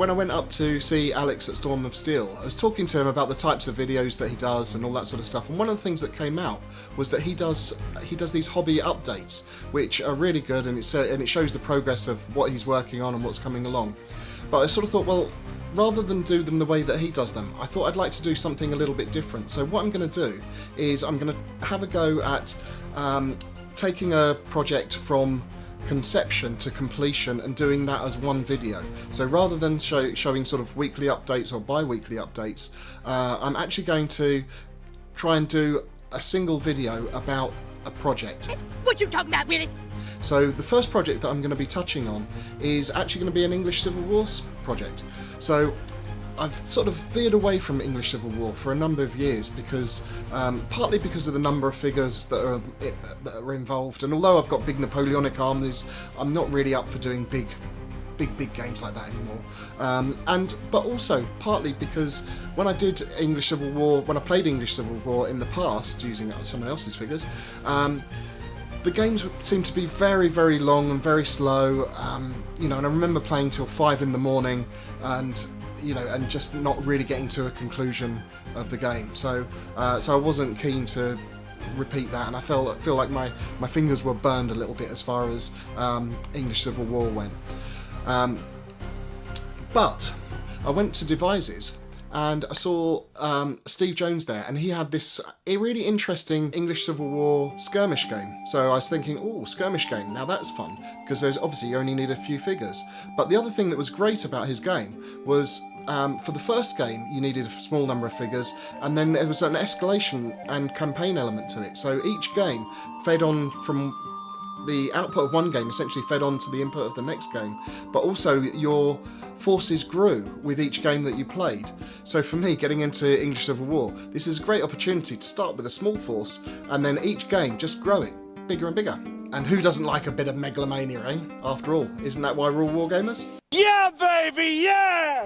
When I went up to see Alex at Storm of Steel, I was talking to him about the types of videos that he does and all that sort of stuff, and one of the things that came out was that he does these hobby updates, which are really good, and it shows the progress of what he's working on and what's coming along. But I sort of thought, well, rather than do them the way that he does them, I thought I'd like to do something a little bit different. So what I'm going to do is I'm going to have a go at taking a project from conception to completion and doing that as one video. So rather than showing sort of weekly updates or bi-weekly updates, I'm actually going to try and do a single video about a project. What you talking about, Willis? So the first project that I'm going to be touching on is actually going to be an English Civil War project. So I've sort of veered away from English Civil War for a number of years because, partly because of the number of figures that are involved, and although I've got big Napoleonic armies, I'm not really up for doing big games like that anymore. But also partly because when I did English Civil War, when I played English Civil War in the past using someone else's figures, the games seemed to be very, very long and very slow. And I remember playing till 5 in the morning, and just not really getting to a conclusion of the game. So I wasn't keen to repeat that, and I feel like my fingers were burned a little bit as far as English Civil War went. But I went to Devices and I saw Steve Jones there, and he had this really interesting English Civil War skirmish game. So I was thinking, oh, skirmish game, now that's fun, because there's obviously you only need a few figures. But the other thing that was great about his game was for the first game you needed a small number of figures, and then there was an escalation and campaign element to it. So each game fed on from the output of one game, essentially fed on to the input of the next game, but also your forces grew with each game that you played. So for me, getting into English Civil War, this is a great opportunity to start with a small force and then each game just grow it bigger and bigger. And who doesn't like a bit of megalomania, eh? After all, isn't that why we're all wargamers? Yeah, baby, yeah!